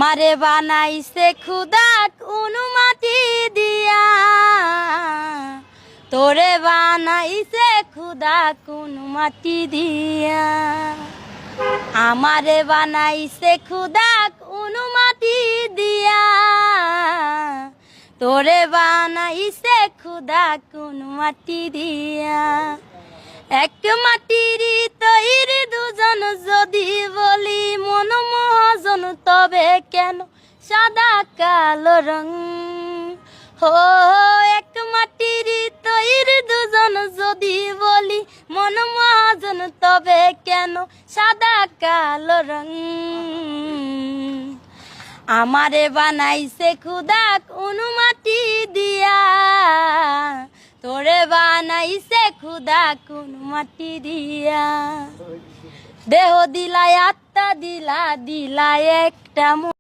মারে বানাইছে খুদা কোন মাটি দিয়া, তোরে বানাইছে খুদা কোন মাটি দিয়া। আমারে বানাইছে খুদা কোন মাটি দিয়া, তোরে বানাইছে খুদা কোন মাটি দিয়া। এক মাটির তৈরি দুজন যদি বলি মন মহাজন, তবে কেন সাদা কালো রং? হো এক মাটির তৈরি দুজন যদি বলি মন মহাজন, তবে কেন সাদা কালো রং? আমারে বানাইছে খুদা কোন মাটি দিয়া, তোরে বানাইছে খুদা কোন মাটি দিয়া। দেহ দিলা আত্মা দিলা, দিলা একটা